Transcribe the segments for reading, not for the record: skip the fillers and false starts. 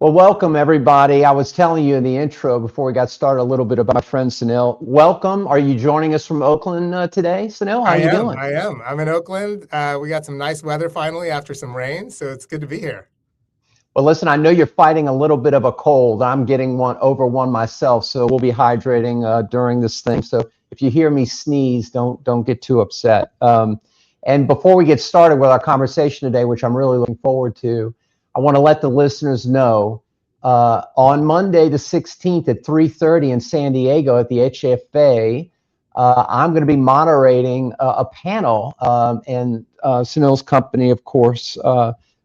Well, welcome everybody. I was telling you in the intro before we got started a little bit about my friend Sunil. Welcome. Are you joining us from Oakland today, Sunil? How I are you am. doing? I am. I'm in Oakland. We got some nice weather finally after some rain, so it's good to be here. Well, listen, I know you're fighting a little bit of a cold. I'm getting one myself, so we'll be hydrating during this thing. So if you hear me sneeze, don't get too upset. And before we get started with our conversation today, which I'm really looking forward to, I want to let the listeners know on Monday the 16th at 3:30 in San Diego at the HFA, I'm going to be moderating a panel, and Sunil's company, of course,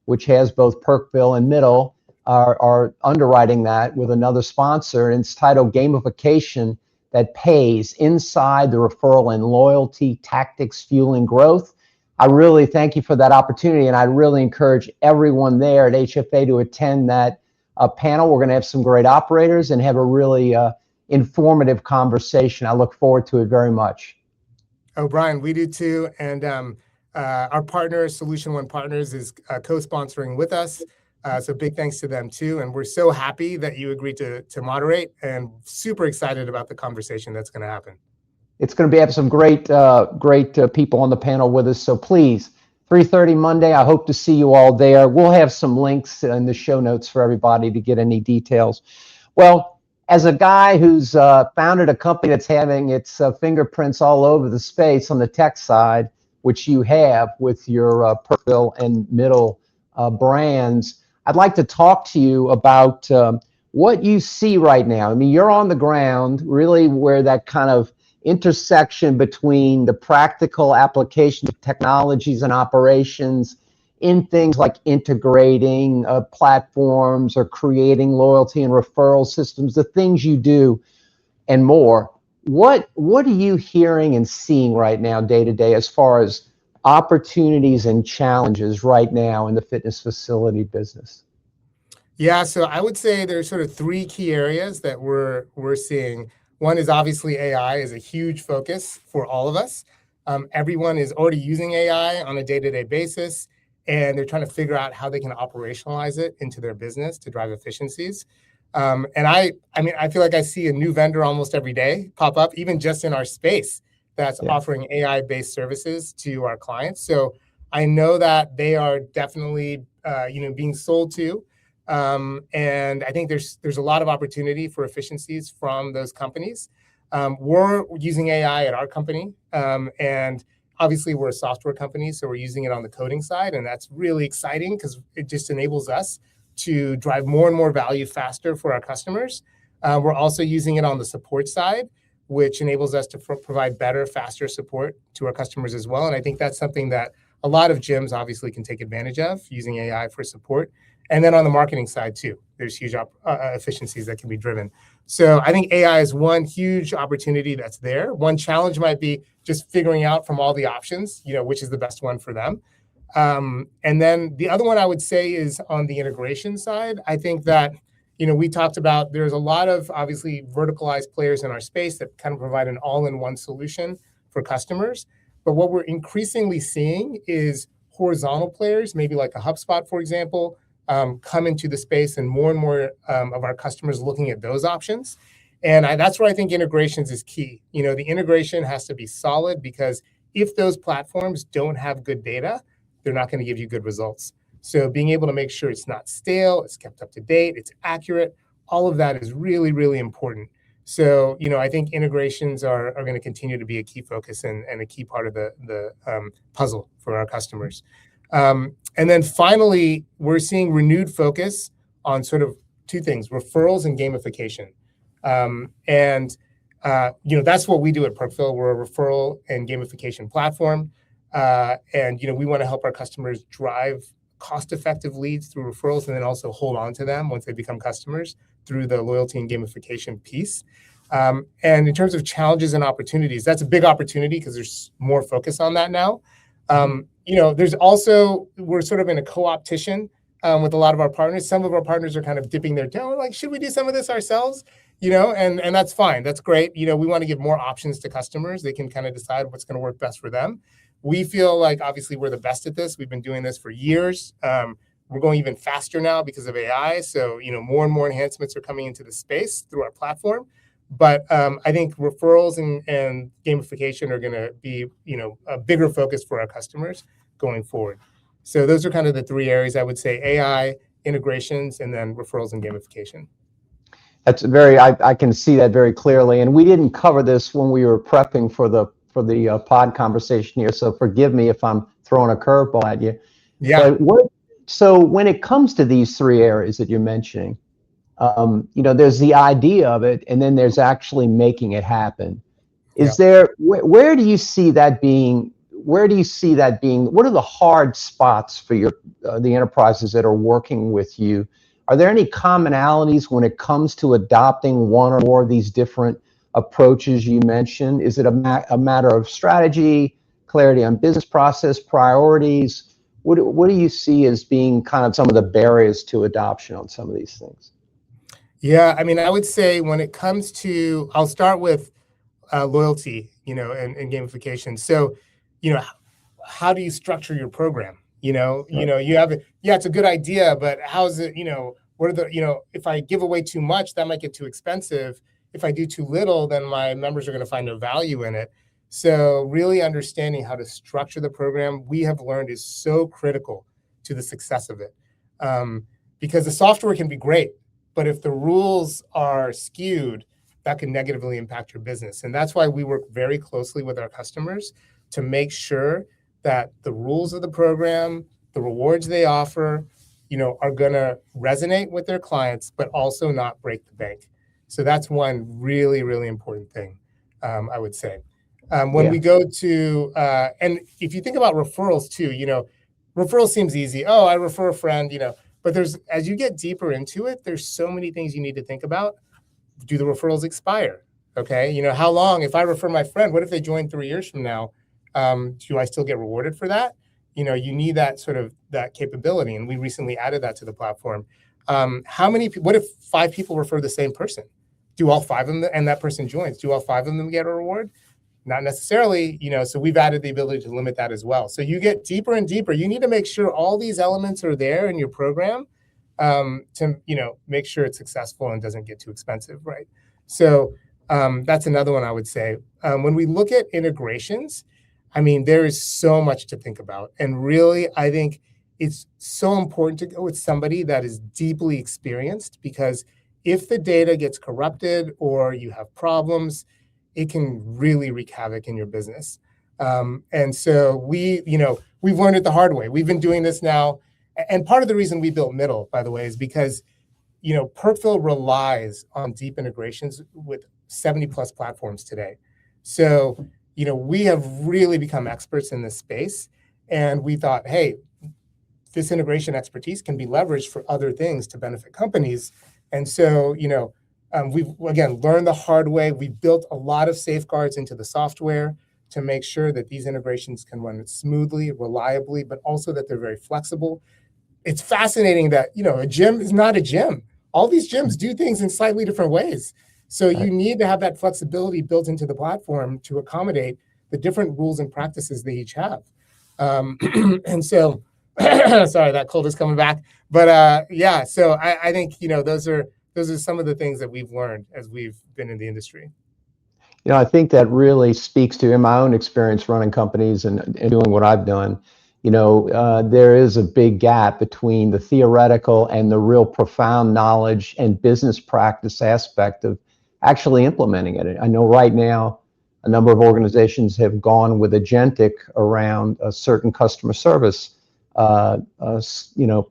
which has both Perkville and Middle, are underwriting that with another sponsor. And it's titled Gamification That Pays Inside the Referral and Loyalty Tactics Fueling Growth. I really thank you for that opportunity, and I really encourage everyone there at HFA to attend that panel. We're going to have some great operators and have a really informative conversation. I look forward to it very much. Oh, Brian, we do too. And our partner, Solution One Partners, is co-sponsoring with us. So big thanks to them too. And we're so happy that you agreed to moderate and super excited about the conversation that's going to happen. It's going to have some great people on the panel with us. So please, 3:30 Monday, I hope to see you all there. We'll have some links in the show notes for everybody to get any details. Well, as a guy who's founded a company that's having its fingerprints all over the space on the tech side, which you have with your Perkville and Middle brands, I'd like to talk to you about what you see right now. I mean, you're on the ground, really where that kind of intersection between the practical application of technologies and operations in things like integrating platforms or creating loyalty and referral systems, the things you do and more. What are you hearing and seeing right now day to day as far as opportunities and challenges right now in the fitness facility business? Yeah, so I would say there's sort of three key areas that we're seeing. One is obviously AI is a huge focus for all of us. Everyone is already using AI on a day-to-day basis, and they're trying to figure out how they can operationalize it into their business to drive efficiencies. And I mean, I feel like I see a new vendor almost every day pop up, even just in our space, that's offering AI-based services to our clients. So I know that they are definitely, being sold to. And I think there's a lot of opportunity for efficiencies from those companies. We're using AI at our company, and obviously we're a software company, so we're using it on the coding side, and that's really exciting because it just enables us to drive more and more value faster for our customers. We're also using it on the support side, which enables us to provide better, faster support to our customers as well. And I think that's something that a lot of gyms obviously can take advantage of, using AI for support. And then on the marketing side too, there's huge efficiencies that can be driven. So I think AI is one huge opportunity that's there. One challenge might be just figuring out from all the options, which is the best one for them. And then the other one I would say is on the integration side. I think that, we talked about there's a lot of obviously verticalized players in our space that kind of provide an all-in-one solution for customers. But what we're increasingly seeing is horizontal players, maybe like a HubSpot, for example, come into the space, and more of our customers looking at those options. And that's where I think integrations is key. The integration has to be solid, because if those platforms don't have good data, they're not going to give you good results. So being able to make sure it's not stale, it's kept up to date, it's accurate, all of that is really, really important. So, I think integrations are going to continue to be a key focus and a key part of the puzzle for our customers. And then finally, we're seeing renewed focus on sort of two things: referrals and gamification. That's what we do at Perkville. We're a referral and gamification platform. We want to help our customers drive cost-effective leads through referrals, and then also hold on to them once they become customers through the loyalty and gamification piece. And in terms of challenges and opportunities, that's a big opportunity because there's more focus on that now. There's also, we're sort of in a co-opetition with a lot of our partners. Some of our partners are kind of dipping their toe, like, should we do some of this ourselves? And that's fine. That's great. We want to give more options to customers. They can kind of decide what's going to work best for them. We feel like obviously we're the best at this. We've been doing this for years. we're going even faster now because of AI. So, more and more enhancements are coming into the space through our platform. But I think referrals and gamification are going to be, a bigger focus for our customers going forward. So those are kind of the three areas I would say: AI, integrations, and then referrals and gamification. That's I can see that very clearly. And we didn't cover this when we were prepping for the pod conversation here. So forgive me if I'm throwing a curveball at you. Yeah. But so when it comes to these three areas that you're mentioning, there's the idea of it, and then there's actually making it happen. Is there, where do you see that being? Where do you see that being? What are the hard spots for the enterprises that are working with you? Are there any commonalities when it comes to adopting one or more of these different approaches you mentioned? Is it a matter of strategy, clarity on business process, priorities? What do you see as being kind of some of the barriers to adoption on some of these things? Yeah, I mean, I would say when it comes to, I'll start with loyalty, and gamification. So, how do you structure your program? You have it. Yeah, it's a good idea, but how's it? What are the? If I give away too much, that might get too expensive. If I do too little, then my members are going to find no value in it. So, really understanding how to structure the program, we have learned, is so critical to the success of it, because the software can be great, but if the rules are skewed, that can negatively impact your business. And that's why we work very closely with our customers to make sure that the rules of the program, the rewards they offer, are going to resonate with their clients, but also not break the bank. So that's one really, really important thing, I would say. When we go to, and if you think about referrals too, referral seems easy. Oh, I refer a friend, but as you get deeper into it, there's so many things you need to think about. Do the referrals expire? Okay. How long, if I refer my friend, what if they join 3 years from now? Do I still get rewarded for that? You need that capability. And we recently added that to the platform. What if 5 people refer the same person? Do all 5 of them, and that person joins, do all 5 of them get a reward? Not necessarily, so we've added the ability to limit that as well. So you get deeper and deeper. You need to make sure all these elements are there in your program, to make sure it's successful and doesn't get too expensive, right? So that's another one I would say. When we look at integrations, I mean, there is so much to think about, and really, I think it's so important to go with somebody that is deeply experienced, because if the data gets corrupted or you have problems, it can really wreak havoc in your business. And so we've learned it the hard way. We've been doing this now. And part of the reason we built Middle, by the way, is because, Perkville relies on deep integrations with 70 plus platforms today. So, we have really become experts in this space. And we thought, hey, this integration expertise can be leveraged for other things to benefit companies. And so, we've, again, learned the hard way. We built a lot of safeguards into the software to make sure that these integrations can run smoothly, reliably, but also that they're very flexible. It's fascinating that, a gym is not a gym. All these gyms do things in slightly different ways. So you need to have that flexibility built into the platform to accommodate the different rules and practices they each have. And so, sorry, that cold is coming back. But yeah, so I think, those are some of the things that we've learned as we've been in the industry. I think that really speaks to, in my own experience running companies and doing what I've done, there is a big gap between the theoretical and the real profound knowledge and business practice aspect of actually implementing it. I know right now a number of organizations have gone with agentic around a certain customer service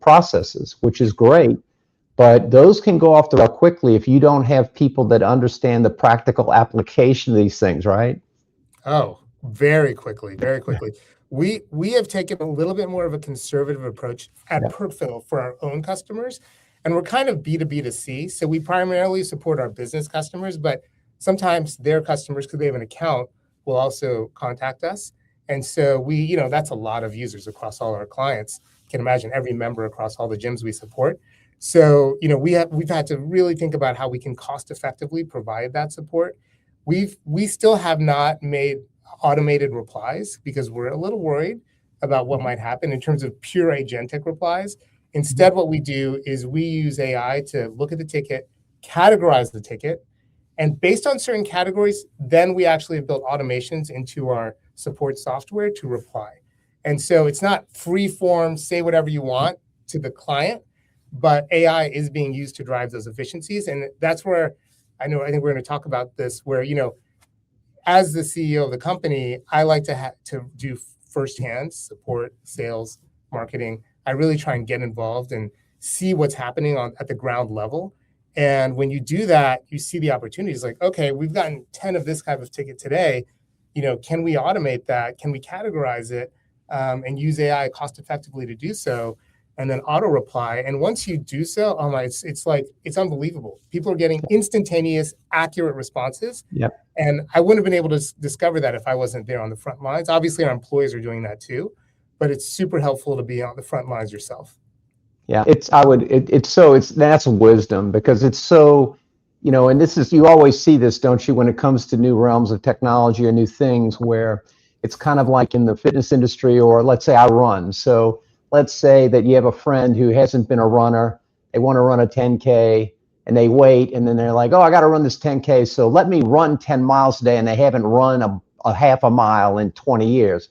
processes, which is great. But those can go off the rail quickly if you don't have people that understand the practical application of these things, right? Oh, very quickly, very quickly. We have taken a little bit more of a conservative approach at Perkville for our own customers, and we're kind of B2B2C. So we primarily support our business customers, but sometimes their customers, because they have an account, will also contact us. And so that's a lot of users across all our clients. You can imagine every member across all the gyms we support. So, we've had to really think about how we can cost effectively provide that support. We still have not made automated replies because we're a little worried about what might happen in terms of pure agentic replies. Instead, what we do is we use AI to look at the ticket, categorize the ticket, and based on certain categories, then we actually have built automations into our support software to reply. And so it's not free form, say whatever you want to the client, but AI is being used to drive those efficiencies. And that's where I think we're going to talk about this, where, as the CEO of the company, I like to do firsthand support, sales, marketing. I really try and get involved and see what's happening at the ground level. And when you do that, you see the opportunities like, okay, we've gotten 10 of this type of ticket today. Can we automate that? Can we categorize it and use AI cost effectively to do so? And then auto reply. And once you do so, oh my, it's unbelievable. People are getting instantaneous, accurate responses. Yep. And I wouldn't have been able to discover that if I wasn't there on the front lines. Obviously, our employees are doing that too, but it's super helpful to be on the front lines yourself. Yeah, that's wisdom, because it's so, and you always see this, don't you, when it comes to new realms of technology or new things, where it's kind of like in the fitness industry, or let's say I run. So let's say that you have a friend who hasn't been a runner, they want to run a 10K, and they wait, and then they're like, oh, I got to run this 10K, so let me run 10 miles a day, and they haven't run a half a mile in 20 years.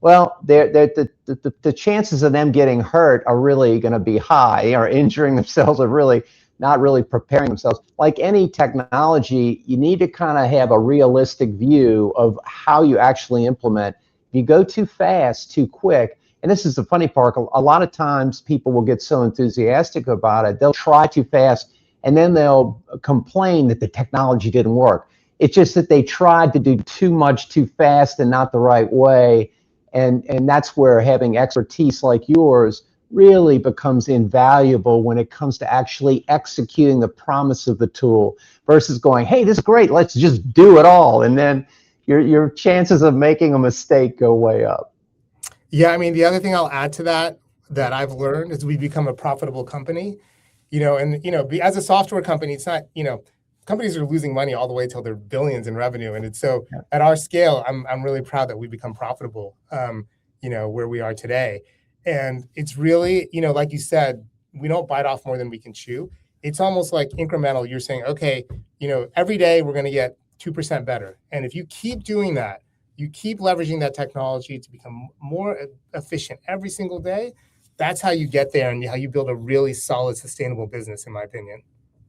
Well, the chances of them getting hurt are really going to be high, or injuring themselves, or really not really preparing themselves. Like any technology, you need to kind of have a realistic view of how you actually implement. If you go too fast, too quick, and this is the funny part, a lot of times people will get so enthusiastic about it, they'll try too fast, and then they'll complain that the technology didn't work. It's just that they tried to do too much too fast and not the right way. And that's where having expertise like yours really becomes invaluable when it comes to actually executing the promise of the tool, versus going, hey, this is great, let's just do it all. And then your chances of making a mistake go way up. Yeah, I mean, the other thing I'll add to that I've learned is we become a profitable company, as a software company, it's not, companies are losing money all the way till they're billions in revenue. And it's so at our scale, I'm really proud that we become profitable, where we are today. And it's really, like you said, we don't bite off more than we can chew. It's almost like incremental. You're saying, okay, every day we're going to get 2% better. And if you keep doing that, you keep leveraging that technology to become more efficient every single day, that's how you get there and how you build a really solid, sustainable business, in my opinion.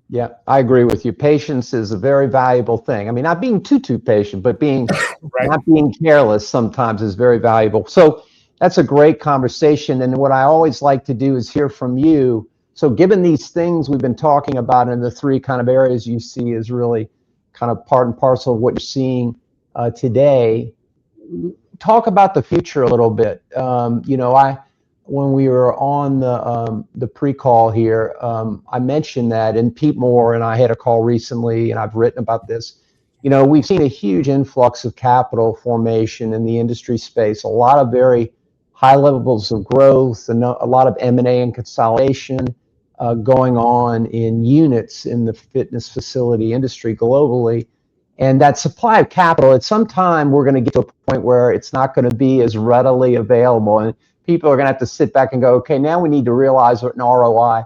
Yeah, I agree with you. Patience is a very valuable thing. I mean, not being too patient, but being right. Not being careless sometimes is very valuable. So that's a great conversation. And what I always like to do is hear from you. So given these things we've been talking about, and the three kind of areas you see is really kind of part and parcel of what you're seeing today, talk about the future a little bit. When we were on the pre-call here, I mentioned that, and Pete Moore and I had a call recently, and I've written about this. We've seen a huge influx of capital formation in the industry space, a lot of very high levels of growth, and a lot of M&A and consolidation going on in units in the fitness facility industry globally. And that supply of capital, at some time, we're going to get to a point where it's not going to be as readily available. And people are going to have to sit back and go, okay, now we need to realize what an ROI.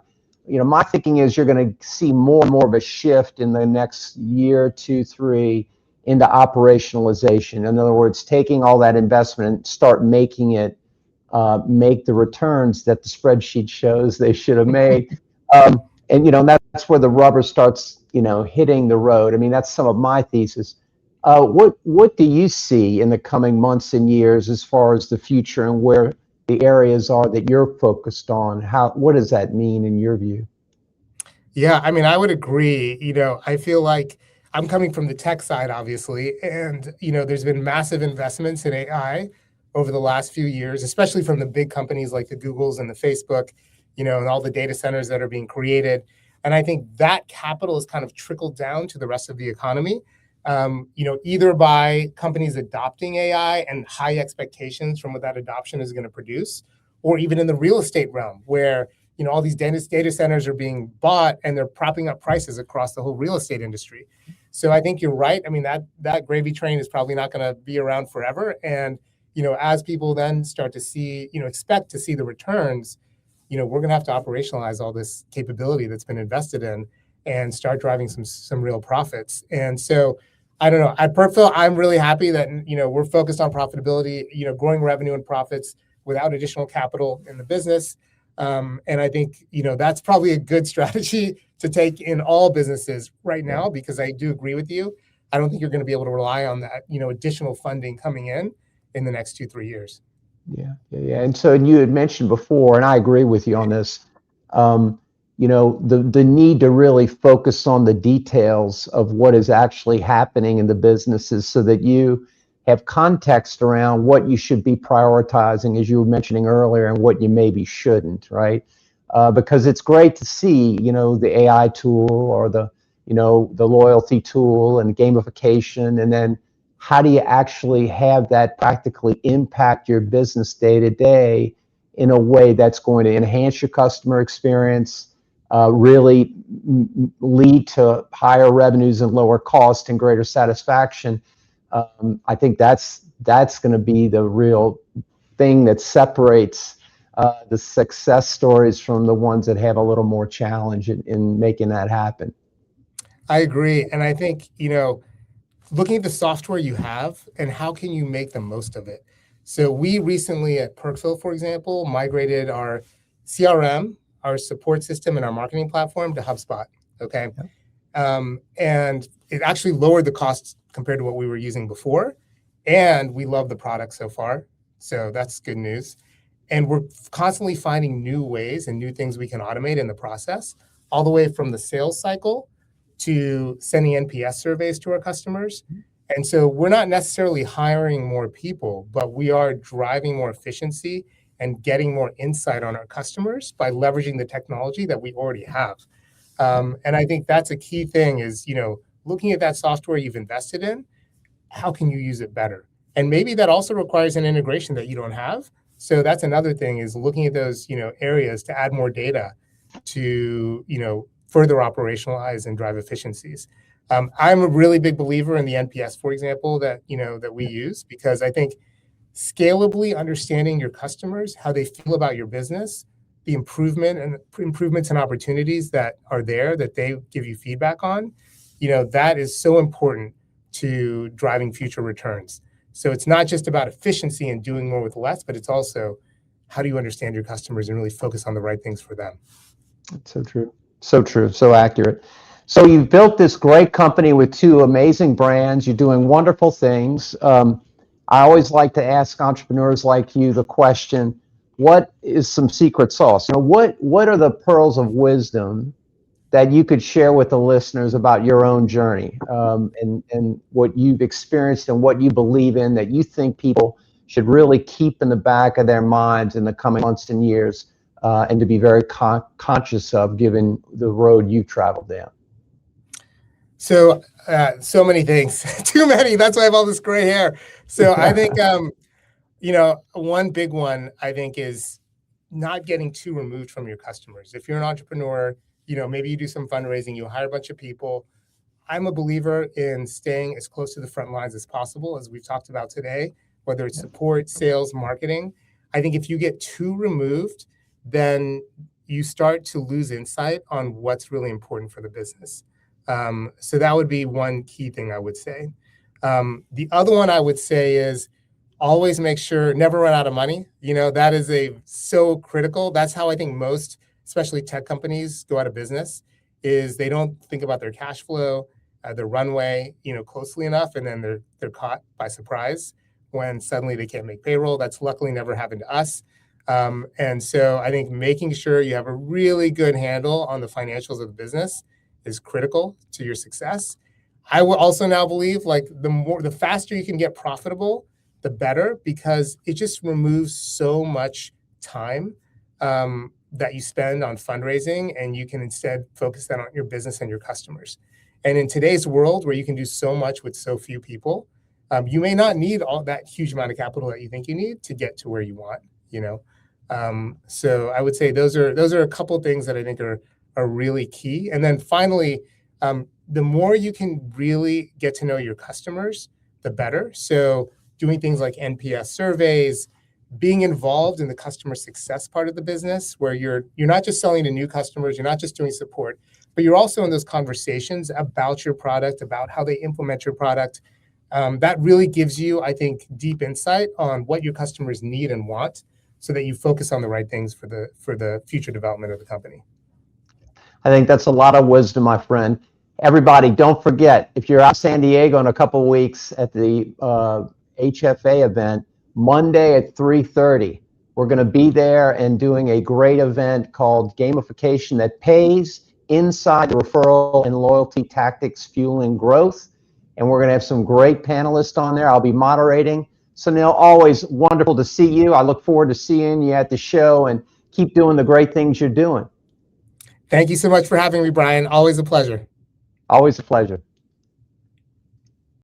My thinking is you're going to see more and more of a shift in the next year, 2, 3, into operationalization. In other words, taking all that investment and start making it make the returns that the spreadsheet shows they should have made. And that's where the rubber starts, hitting the road. I mean, that's some of my thesis. What do you see in the coming months and years as far as the future and where the areas are that you're focused on? What does that mean in your view? Yeah, I mean, I would agree. I feel like I'm coming from the tech side, obviously, and there's been massive investments in AI over the last few years, especially from the big companies like the Googles and the Facebook, and all the data centers that are being created. And I think that capital has kind of trickled down to the rest of the economy, either by companies adopting AI and high expectations from what that adoption is going to produce, or even in the real estate realm where, all these data centers are being bought and they're propping up prices across the whole real estate industry. So I think you're right. I mean, that gravy train is probably not going to be around forever. And, as people then start to see, expect to see the returns, we're going to have to operationalize all this capability that's been invested in and start driving some real profits. And so I don't know, at Perkville, I'm really happy that, we're focused on profitability, growing revenue and profits without additional capital in the business. And I think, that's probably a good strategy to take in all businesses right now, because I do agree with you. I don't think you're going to be able to rely on that, additional funding coming in the next 2-3 years. Yeah. And so you had mentioned before, and I agree with you on this, the need to really focus on the details of what is actually happening in the businesses so that you have context around what you should be prioritizing, as you were mentioning earlier, and what you maybe shouldn't, right? Because it's great to see, the AI tool or the loyalty tool and gamification, and then how do you actually have that practically impact your business day to day in a way that's going to enhance your customer experience, really lead to higher revenues and lower cost and greater satisfaction. I think that's going to be the real thing that separates the success stories from the ones that have a little more challenge in making that happen. I agree. And I think, looking at the software you have and how can you make the most of it. So we recently at Perkville, for example, migrated our CRM, our support system, and our marketing platform to HubSpot. Okay. And it actually lowered the costs compared to what we were using before. And we love the product so far. So that's good news. And we're constantly finding new ways and new things we can automate in the process, all the way from the sales cycle to sending NPS surveys to our customers. And so we're not necessarily hiring more people, but we are driving more efficiency and getting more insight on our customers by leveraging the technology that we already have. And I think that's a key thing is, looking at that software you've invested in, how can you use it better? And maybe that also requires an integration that you don't have. So that's another thing, is looking at those, areas to add more data to, further operationalize and drive efficiencies. I'm a really big believer in the NPS, for example, that we use, because I think scalably understanding your customers, how they feel about your business, the improvements and opportunities that are there that they give you feedback on, that is so important to driving future returns. So it's not just about efficiency and doing more with less, but it's also how do you understand your customers and really focus on the right things for them. That's so true. So true. So accurate. So you've built this great company with 2 amazing brands. You're doing wonderful things. I always like to ask entrepreneurs like you the question, what is some secret sauce? What are the pearls of wisdom that you could share with the listeners about your own journey, and what you've experienced and what you believe in that you think people should really keep in the back of their minds in the coming months and years, and to be very conscious of, given the road you've traveled down? So many things, too many. That's why I have all this gray hair. So I think, one big one, I think, is not getting too removed from your customers. If you're an entrepreneur, maybe you do some fundraising, you hire a bunch of people. I'm a believer in staying as close to the front lines as possible, as we've talked about today, whether it's support, sales, marketing. I think if you get too removed, then you start to lose insight on what's really important for the business. So that would be one key thing I would say. The other one I would say is always make sure, never run out of money. That is so critical. That's how I think most, especially tech companies, go out of business, is they don't think about their cash flow, their runway, closely enough, and then they're caught by surprise when suddenly they can't make payroll. That's luckily never happened to us. And so I think making sure you have a really good handle on the financials of the business is critical to your success. I will also now believe, the faster you can get profitable, the better, because it just removes so much time that you spend on fundraising, and you can instead focus that on your business and your customers. And in today's world, where you can do so much with so few people, you may not need all that huge amount of capital that you think you need to get to where you want. So I would say those are a couple things that I think are really key. And then finally, the more you can really get to know your customers, the better. So doing things like NPS surveys, being involved in the customer success part of the business, where you're not just selling to new customers, you're not just doing support, but you're also in those conversations about your product, about how they implement your product. That really gives you, I think, deep insight on what your customers need and want, so that you focus on the right things for the future development of the company. I think that's a lot of wisdom, my friend. Everybody, don't forget, if you're out in San Diego in a couple of weeks at the HFA event, Monday at 3:30, we're going to be there and doing a great event called Gamification That Pays, Inside Referral and Loyalty Tactics Fueling Growth. And we're going to have some great panelists on there. I'll be moderating. Sunil, always wonderful to see you. I look forward to seeing you at the show, and keep doing the great things you're doing. Thank you so much for having me, Bryan. Always a pleasure. Always a pleasure.